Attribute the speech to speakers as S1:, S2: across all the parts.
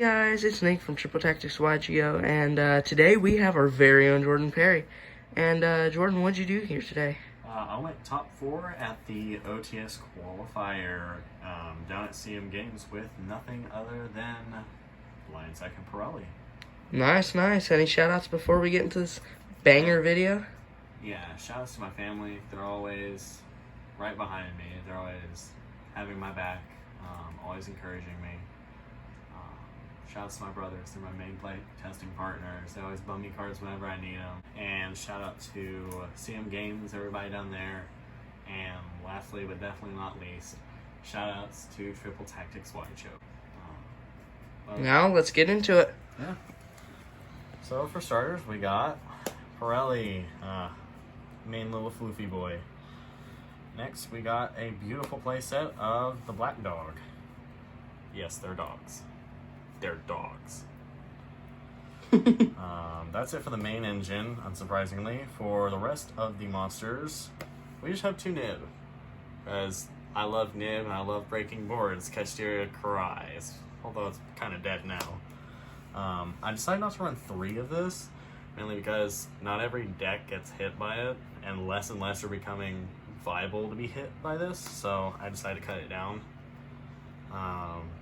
S1: Hey guys, it's Nick from Triple Tactics YGO, and today we have our very own Jordan Perry. And Jordan, what'd you do here today?
S2: I went top 4 at the OTS qualifier down at CM Games with nothing other than Line Second Purrely.
S1: Nice. Any shout-outs before we get into this banger video?
S2: Yeah, shout-outs to my family. They're always right behind me. They're always having my back, always encouraging me. Shout-outs to my brothers. They're my main play testing partners. They always bum me cards whenever I need them. And shout-out to CM Games, everybody down there. And lastly, but definitely not least, shout-outs to Triple Tactics YGO.
S1: Now, let's get into it.
S2: Yeah. So for starters, we got Purrely, main little floofy boy. Next, we got a beautiful playset of the Black Dog. Yes, they're dogs. They're dogs. That's it for the main engine, unsurprisingly. For the rest of the monsters, we just have 2 Nib. Because I love Nib and I love breaking boards. Kasteria Karai, although it's kind of dead now. I decided not to run 3 of this, mainly because not every deck gets hit by it, and less are becoming viable to be hit by this, so I decided to cut it down.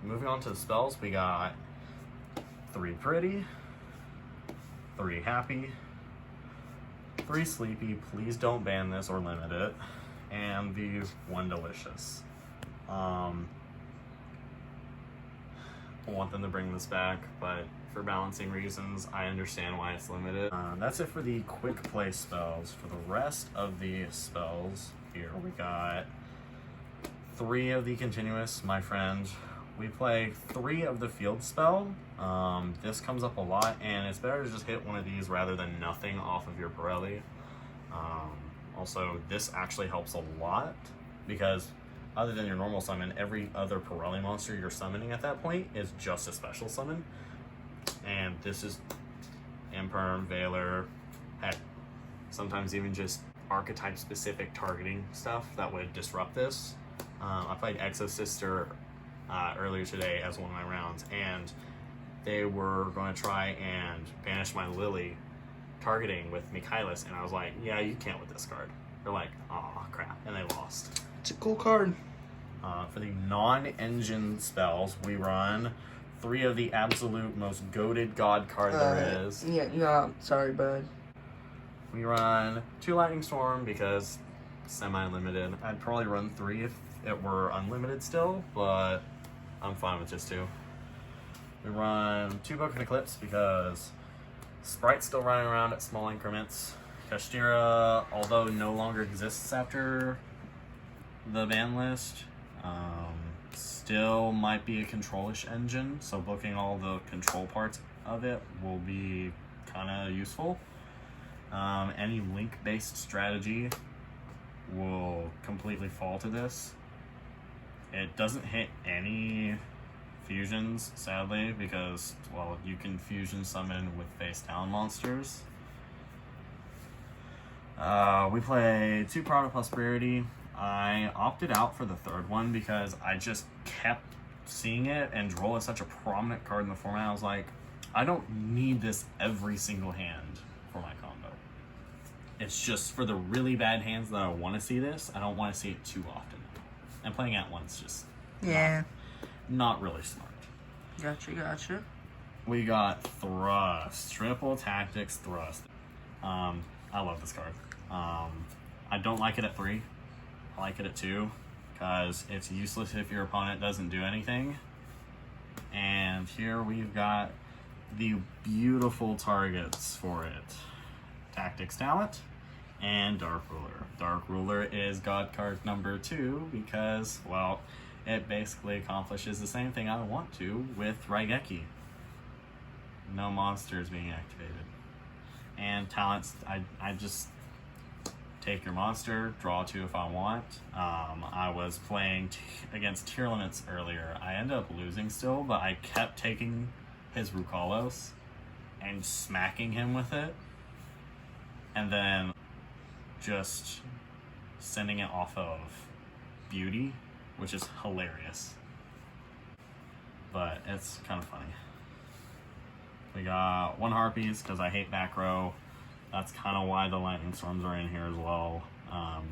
S2: Moving on to the spells, we got 3 Pretty, 3 Happy, 3 Sleepy, please don't ban this or limit it, and the 1 Delicious. I want them to bring this back, but for balancing reasons, I understand why it's limited. That's it for the quick play spells. For the rest of the spells, here we got 3 of the continuous, my friend. We play 3 of the field spell. This comes up a lot, and it's better to just hit one of these rather than nothing off of your Purrely. Also, this actually helps a lot because other than your normal summon, every other Purrely monster you're summoning at that point is just a special summon. And this is Imperm, Veiler, heck, sometimes even just archetype-specific targeting stuff that would disrupt this. I played Exo-Sister earlier today as one of my rounds, and they were going to try and banish my Lily targeting with Michaelis, and I was like, yeah, you can't with this card. They're like, aw, crap, and they lost.
S1: It's a cool card.
S2: For the non-engine spells, we run 3 of the absolute most goated god card there is.
S1: Yeah, no, sorry, bud.
S2: We run 2 Lightning Storm because semi-limited. I'd probably run 3 if it were unlimited still, but I'm fine with just 2. We run 2 Book of Eclipse because Sprite's still running around at small increments. Kasteria, although no longer exists after the ban list, still might be a control-ish engine, so booking all the control parts of it will be kind of useful. Any link-based strategy will completely fall to this. It doesn't hit any fusions, sadly, because, well, you can fusion summon with face down monsters. We play 2 Pride of Prosperity. I opted out for the 3rd one because I just kept seeing it, and Droll is such a prominent card in the format. I was like, I don't need this every single hand for my combo. It's just for the really bad hands that I want to see this. I don't want to see it too often. And playing at once just not really smart.
S1: Gotcha.
S2: We got Thrust. Triple Tactics Thrust. I love this card. I don't like it at 3. I like it at 2 because it's useless if your opponent doesn't do anything. And here we've got the beautiful targets for it. Tactics Talent and Dark Ruler. Dark Ruler is God card number 2 because, well, it basically accomplishes the same thing I want to with Raigeki. No monsters being activated. And talents, I just take your monster, draw 2 if I want. I was playing against tier limits earlier. I ended up losing still, but I kept taking his Rukalos and smacking him with it. And then just sending it off of Beauty, which is hilarious. But it's kind of funny. We got 1 Harpies because I hate back row. That's kind of why the Lightning Storms are in here as well.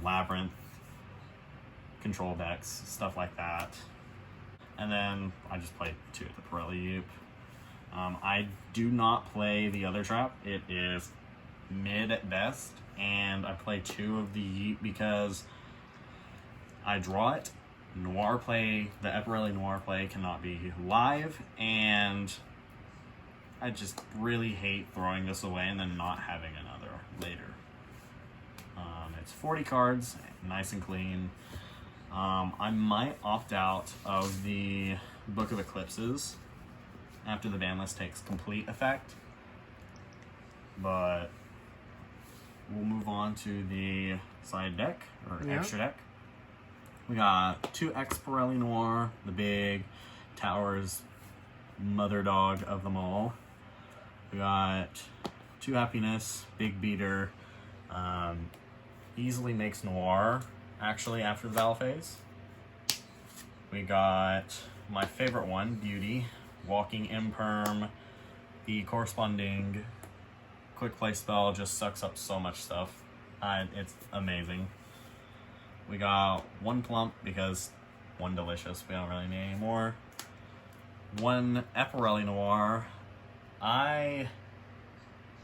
S2: Labyrinth, control decks, stuff like that. And then I just played 2 at the Purrely Deck. I do not play the other trap. It is mid at best, and I play 2 of the Yeet because I draw it. Noir play, the Purrely Noir play cannot be live, and I just really hate throwing this away and then not having another later. It's 40 cards, nice and clean. I might opt out of the Book of Eclipses after the ban list takes complete effect, but we'll move on to the side deck, or extra deck. We got 2X Purrely Noir, the big towers mother dog of them all. We got 2 Happiness, big beater, easily makes Noir actually after the battle phase. We got my favorite one, Beauty, walking imperm, the corresponding quick play spell just sucks up so much stuff. It's amazing. We got 1 Plump because 1 Delicious, we don't really need any more. 1 Purrely Noir. I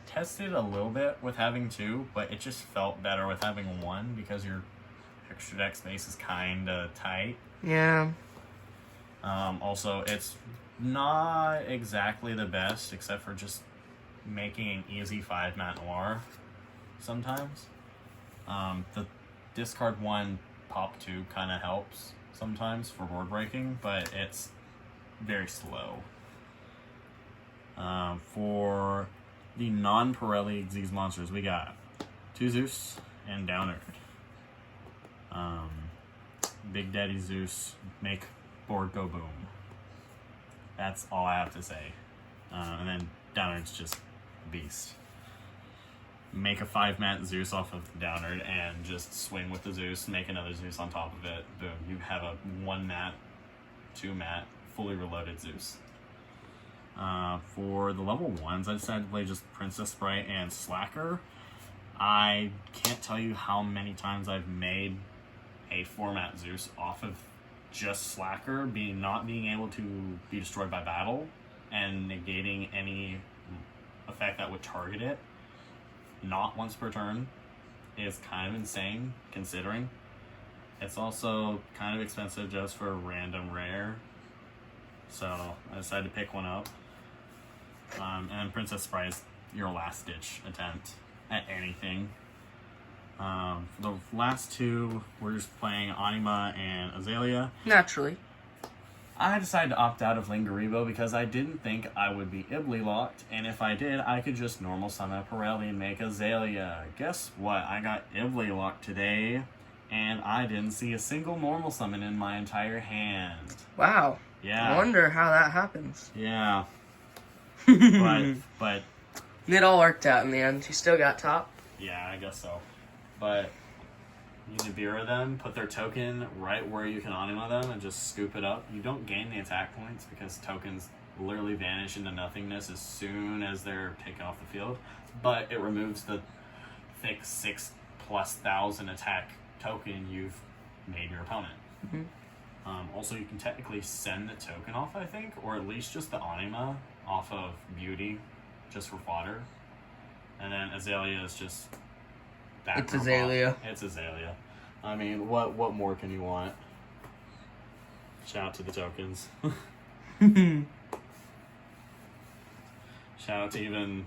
S2: tested a little bit with having 2, but it just felt better with having 1 because your extra deck space is kind of tight.
S1: Yeah.
S2: Also, it's not exactly the best except for just making an easy 5-mat Noir sometimes. The discard 1, pop 2 kind of helps sometimes for board breaking, but it's very slow. For the non-Purrely Xyz monsters, we got 2 Zeus and Downerd. Big Daddy Zeus, make board go boom. That's all I have to say. And then Downerd's just a beast. Make a 5-mat Zeus off of Downerd and just swing with the Zeus, make another Zeus on top of it. Boom, you have a 1-mat, 2-mat, fully reloaded Zeus. For the level 1s, I decided to play just Princess Sprite and Slacker. I can't tell you how many times I've made a 4-mat Zeus off of just Slacker not being able to be destroyed by battle and negating any effect that would target it not once per turn is kind of insane considering. It's also kind of expensive just for a random rare, so I decided to pick one up. And Princess Sprite is your last ditch attempt at anything. For the last 2, we're just playing Anima and Azalea.
S1: Naturally.
S2: I decided to opt out of Lingaribo because I didn't think I would be Ibly locked, and if I did, I could just normal summon a Purrely and make Azalea. Guess what? I got Ibly locked today, and I didn't see a single normal summon in my entire hand.
S1: Wow.
S2: Yeah.
S1: I wonder how that happens.
S2: Yeah. but
S1: It all worked out in the end. You still got top.
S2: yeah, I guess so. But you Nibiru them, put their token right where you can Anima them, and just scoop it up. You don't gain the attack points because tokens literally vanish into nothingness as soon as they're taken off the field. But it removes the thick 6,000+ attack token you've made your opponent.
S1: Mm-hmm.
S2: Also, you can technically send the token off, I think, or at least just the Anima off of Beauty, just for fodder. And then Azalea is just back.
S1: It's Azalea.
S2: Off. It's Azalea. I mean, what more can you want? Shout out to the tokens. Shout out to even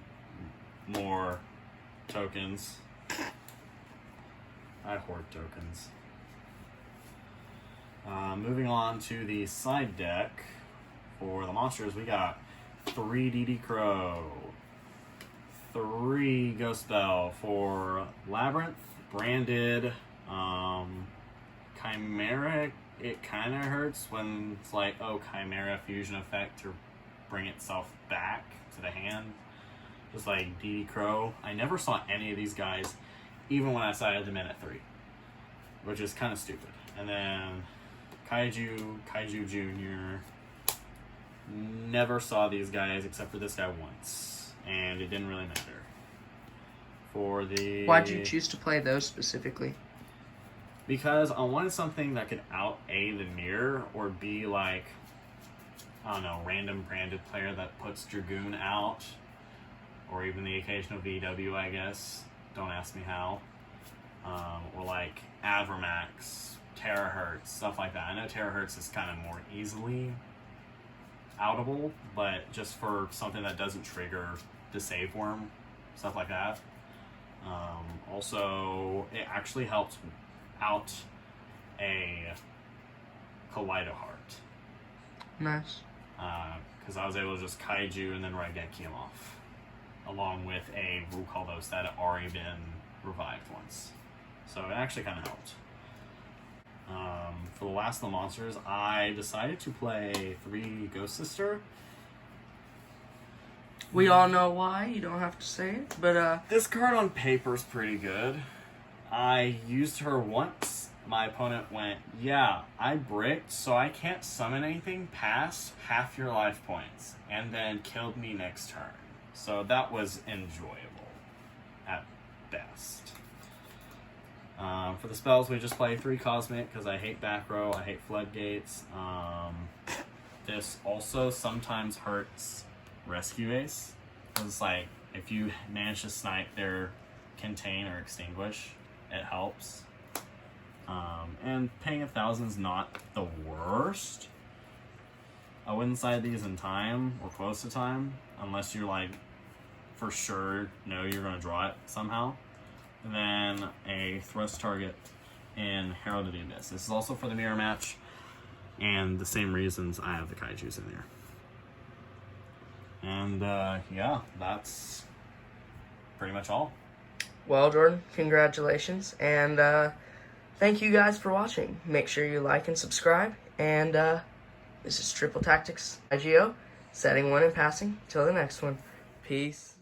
S2: more tokens. I hoard tokens. Moving on to the side deck for the monsters, we got 3 DD Crow, 3 Ghost Bell for Labyrinth, Branded, Chimera. It kind of hurts when it's like, oh, Chimera fusion effect to bring itself back to the hand. Just like DD Crow. I never saw any of these guys, even when I sided them in at 3, which is kind of stupid. And then Kaiju Jr., Never saw these guys except for this guy once, and it didn't really matter. For the...
S1: Why'd you choose to play those specifically?
S2: Because I wanted something that could out-A the mirror, or be like, I don't know, random branded player that puts Dragoon out, or even the occasional VW, I guess. Don't ask me how. Or like Avramax, Terahertz, stuff like that. I know Terahertz is kind of more easily outable, but just for something that doesn't trigger the save worm, stuff like that. Also, it actually helps out a Kaleidoheart.
S1: Nice.
S2: Because I was able to just Kaiju and then Raigeki him off, along with a Rukalos that had already been revived once. So it actually kind of helped. For the last of the monsters, I decided to play 3 Ghost Sister.
S1: We all know why. You don't have to say it, but
S2: This card on paper is pretty good. I used her once. My opponent went, yeah, I bricked, so I can't summon anything past half your life points, and then killed me next turn. So that was enjoyable, at best. For the spells, we just play 3 Cosmic, because I hate back row, I hate Floodgates. This also sometimes hurts Rescue Ace. It's like, if you manage to snipe their Contain or Extinguish, it helps. And paying 1,000 is not the worst. I wouldn't side these in time, or close to time, unless you're like, for sure, know you're going to draw it somehow. And then a thrust target in Herald of the Abyss. This is also for the mirror match, and the same reasons I have the Kaijus in there. And yeah, that's pretty much all.
S1: well, Jordan, congratulations, and thank you guys for watching. Make sure you like and subscribe, and this is Triple Tactics IGO, setting 1 and passing. Till the next one, peace.